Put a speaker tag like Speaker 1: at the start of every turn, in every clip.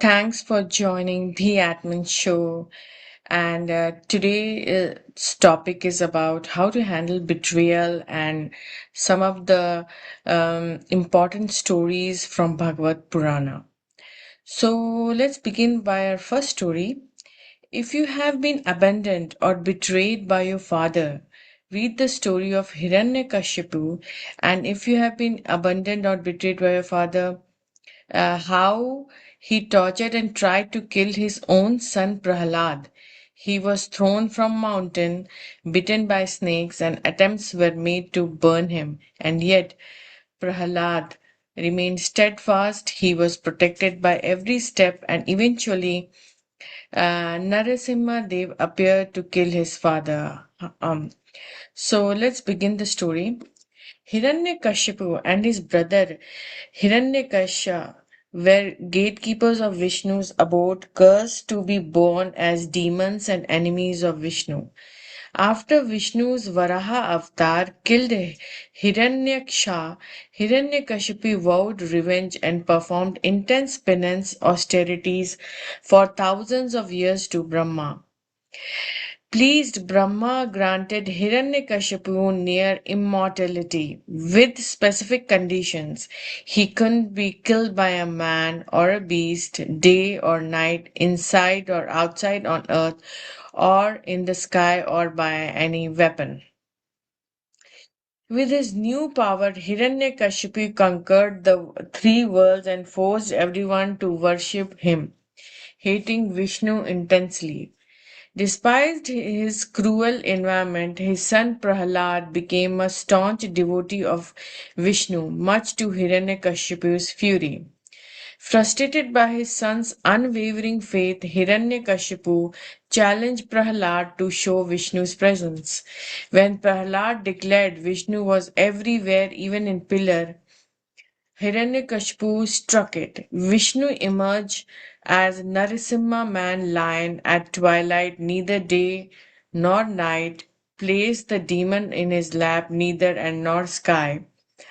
Speaker 1: Thanks for joining the Admin Show. And today's topic is about how to handle betrayal and some of the important stories from Bhagavad Purana. So let's begin by our first story. If you have been abandoned or betrayed by your father, read the story of Hiranyakashipu. And if you have been abandoned or betrayed by your father, how he tortured and tried to kill his own son Prahalad. He was thrown from mountain, bitten by snakes, and attempts were made to burn him. And yet Prahalad remained steadfast. He was protected by every step, and eventually Narasimha Dev appeared to kill his father. So let's begin the story. Hiranyakashipu and his brother Hiranyakasha were gatekeepers of Vishnu's abode, cursed to be born as demons and enemies of Vishnu. After Vishnu's Varaha avatar killed Hiranyaksha, Hiranyakashipu vowed revenge and performed intense penance austerities for thousands of years to Brahma. Pleased, Brahma granted Hiranyakashipu near immortality with specific conditions. He couldn't be killed by a man or a beast, day or night, inside or outside on earth, or in the sky, or by any weapon. With his new power, Hiranyakashipu conquered the three worlds and forced everyone to worship him, hating Vishnu intensely. Despite his cruel environment, his son Prahalad became a staunch devotee of Vishnu, much to Hiranyakashipu's fury. Frustrated by his son's unwavering faith, Hiranyakashipu challenged Prahalad to show Vishnu's presence. When Prahalad declared Vishnu was everywhere, even in pillar, Hiranyakashipu struck it. Vishnu emerged as Narasimha man lion at twilight, neither day nor night, placed the demon in his lap, neither and nor sky,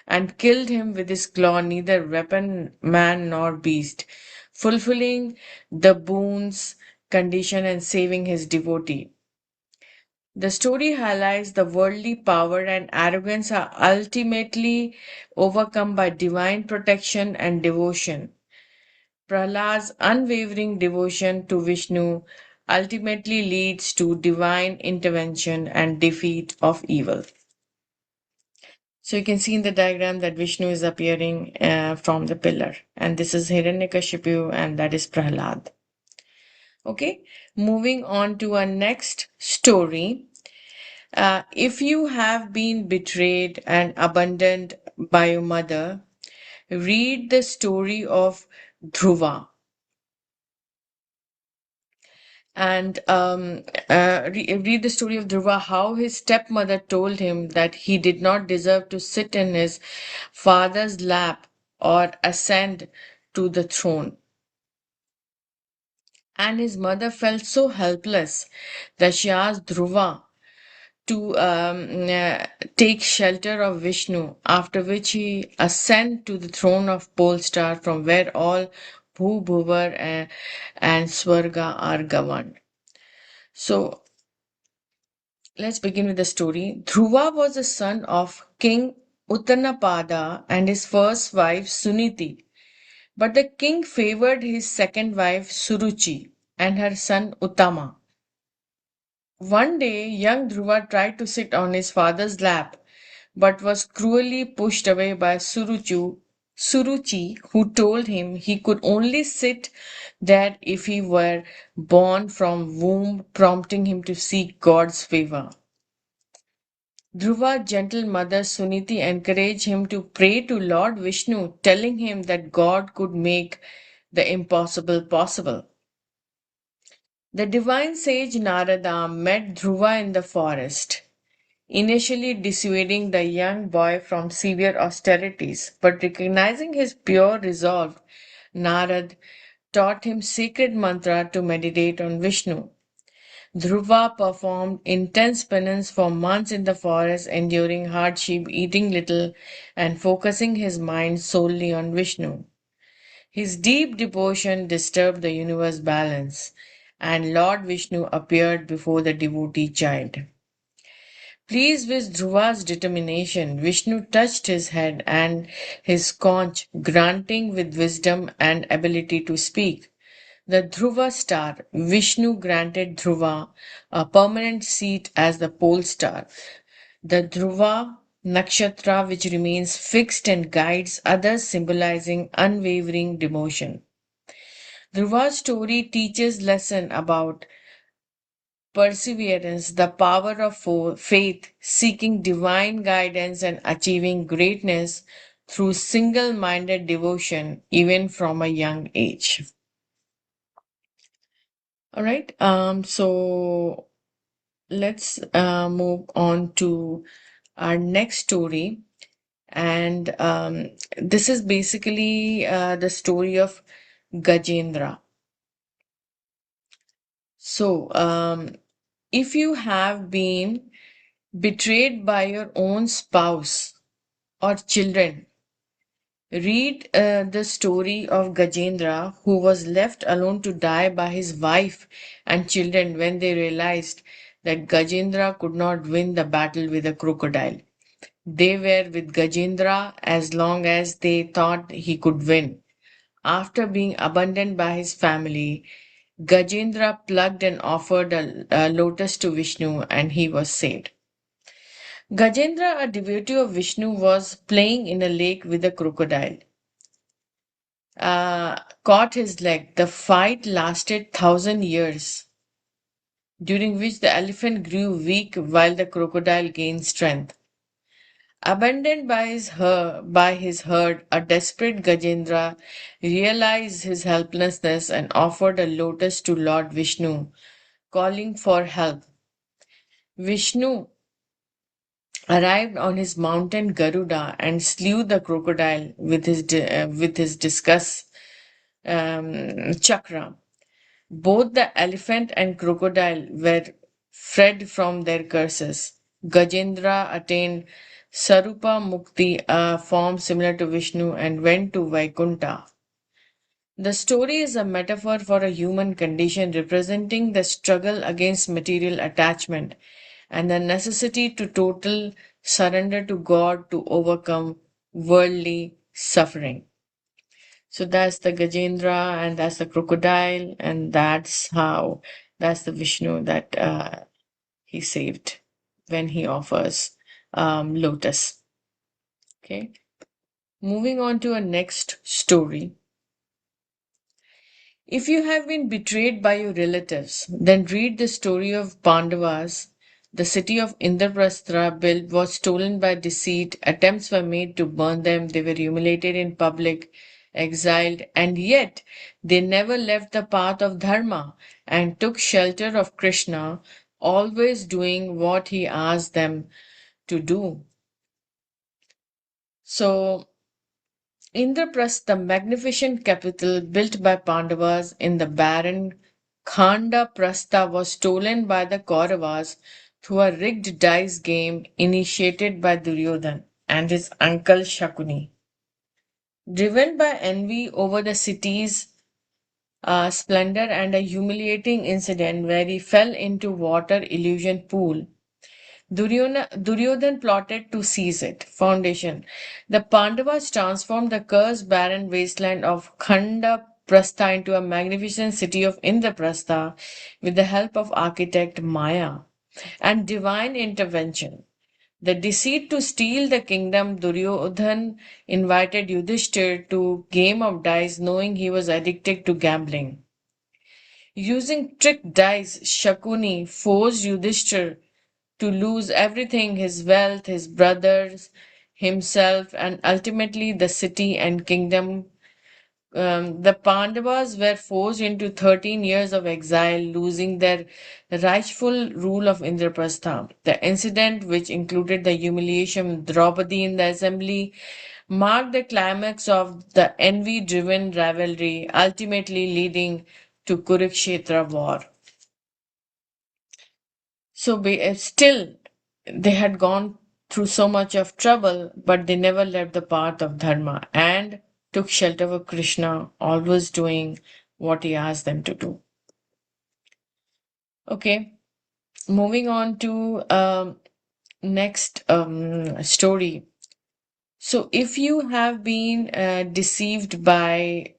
Speaker 1: and killed him with his claw, neither weapon, man nor beast, fulfilling the boon's condition and saving his devotee. The story highlights the worldly power and arrogance are ultimately overcome by divine protection and devotion. Prahlad's unwavering devotion to Vishnu ultimately leads to divine intervention and defeat of evil. So you can see in the diagram that Vishnu is appearing from the pillar, and this is Hiranyakashipu, and that is Prahlad. Okay, moving on to our next story. If you have been betrayed and abandoned by your mother, read the story of Dhruva. And read the story of Dhruva, how his stepmother told him that he did not deserve to sit in his father's lap or ascend to the throne. And his mother felt so helpless that she asked Dhruva to take shelter of Vishnu, after which he ascend to the throne of Polestar from where all Bhuvar and Swarga are governed. So let's begin with the story. Dhruva was the son of King Uttanapada and his first wife Suniti. But the king favored his second wife Suruchi and her son Uttama. One day, young Dhruva tried to sit on his father's lap, but was cruelly pushed away by Suruchi, who told him he could only sit there if he were born from womb, prompting him to seek God's favor. Dhruva's gentle mother Suniti encouraged him to pray to Lord Vishnu, telling him that God could make the impossible possible. The divine sage Narada met Dhruva in the forest, initially dissuading the young boy from severe austerities, but recognizing his pure resolve, Narad taught him sacred mantra to meditate on Vishnu. Dhruva performed intense penance for months in the forest, enduring hardship, eating little, and focusing his mind solely on Vishnu. His deep devotion disturbed the universe balance, and Lord Vishnu appeared before the devotee child. Pleased with Dhruva's determination, Vishnu touched his head and his conch, granting with wisdom and ability to speak. The Dhruva star, Vishnu granted Dhruva a permanent seat as the pole star. The Dhruva nakshatra, which remains fixed and guides others, symbolizing unwavering devotion. Dhruva's story teaches lesson about perseverance, the power of faith, seeking divine guidance and achieving greatness through single-minded devotion, even from a young age. All right. So let's move on to our next story. And this is basically the story of Gajendra. So, if you have been betrayed by your own spouse or children, read the story of Gajendra, who was left alone to die by his wife and children when they realized that Gajendra could not win the battle with a crocodile. They were with Gajendra as long as they thought he could win. After being abandoned by his family, Gajendra plucked and offered a lotus to Vishnu and he was saved. Gajendra, a devotee of Vishnu, was playing in a lake with a crocodile. Caught his leg. The fight lasted 1,000 years, during which the elephant grew weak while the crocodile gained strength. Abandoned by his herd, a desperate Gajendra realized his helplessness and offered a lotus to Lord Vishnu, calling for help. Vishnu arrived on his mountain Garuda and slew the crocodile with his discus chakra. Both the elephant and crocodile were freed from their curses. Gajendra attained Sarupa Mukti, a form similar to Vishnu, and went to Vaikuntha. The story is a metaphor for a human condition representing the struggle against material attachment and the necessity to total surrender to God to overcome worldly suffering. So that's the Gajendra and that's the crocodile, and that's the Vishnu that he saved when he offers lotus. Okay. Moving on to a next story. If you have been betrayed by your relatives, then read the story of Pandavas. The city of Indraprastha built was stolen by deceit. Attempts were made to burn them. They were humiliated in public, exiled, and yet they never left the path of dharma and took shelter of Krishna, always doing what he asked them to do. So, Indraprastha, the magnificent capital built by Pandavas in the barren Khanda Prastha, was stolen by the Kauravas through a rigged dice game initiated by Duryodhan and his uncle Shakuni. Driven by envy over the city's splendor and a humiliating incident where he fell into water illusion pool, Duryodhan plotted to seize it. Foundation. The Pandavas transformed the cursed barren wasteland of Khanda Prastha into a magnificent city of Indraprastha with the help of architect Maya and divine intervention. The deceit to steal the kingdom, Duryodhan invited Yudhishthir to game of dice knowing he was addicted to gambling. Using trick dice, Shakuni forced Yudhishthir to lose everything, his wealth, his brothers, himself, and ultimately the city and kingdom. The Pandavas were forced into 13 years of exile, losing their rightful rule of Indraprastha. The incident, which included the humiliation of Draupadi in the assembly, marked the climax of the envy driven rivalry, ultimately leading to Kurukshetra war. So still, they had gone through so much of trouble, but they never left the path of dharma. And took shelter of Krishna, always doing what he asked them to do. Okay, moving on to next story. So, if you have been deceived by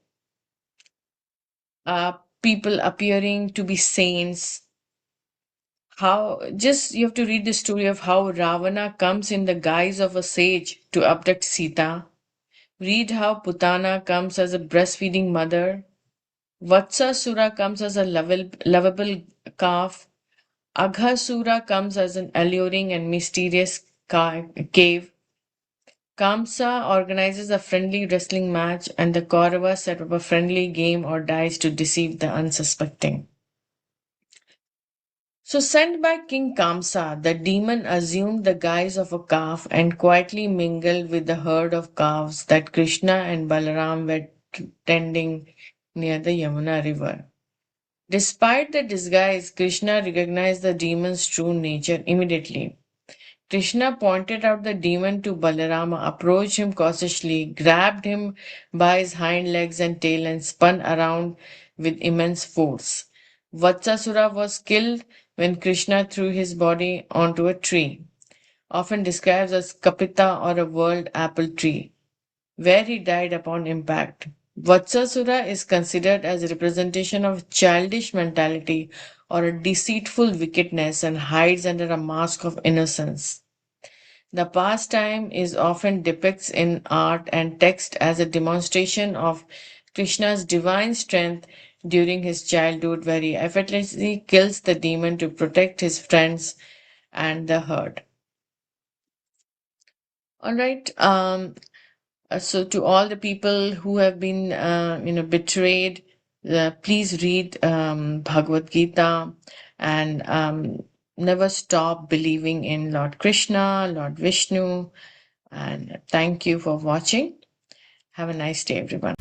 Speaker 1: people appearing to be saints, how just you have to read the story of how Ravana comes in the guise of a sage to abduct Sita. Read how Putana comes as a breastfeeding mother. Vatsasura comes as a lovable calf. Aghasura comes as an alluring and mysterious cave. Kamsa organizes a friendly wrestling match, and the Kauravas set up a friendly game or dice to deceive the unsuspecting. So, sent by King Kamsa, the demon assumed the guise of a calf and quietly mingled with the herd of calves that Krishna and Balaram were tending near the Yamuna river. Despite the disguise, Krishna recognized the demon's true nature immediately. Krishna pointed out the demon to Balarama, approached him cautiously, grabbed him by his hind legs and tail, and spun around with immense force. Vatsasura was killed when Krishna threw his body onto a tree, often described as Kapita or a world apple tree, where he died upon impact. Vatsasura is considered as a representation of childish mentality or a deceitful wickedness and hides under a mask of innocence. The pastime is often depicts in art and text as a demonstration of Krishna's divine strength during his childhood, where he effortlessly kills the demon to protect his friends and the herd. All right. So to all the people who have been, betrayed, please read Bhagavad Gita and never stop believing in Lord Krishna, Lord Vishnu. And thank you for watching. Have a nice day, everyone.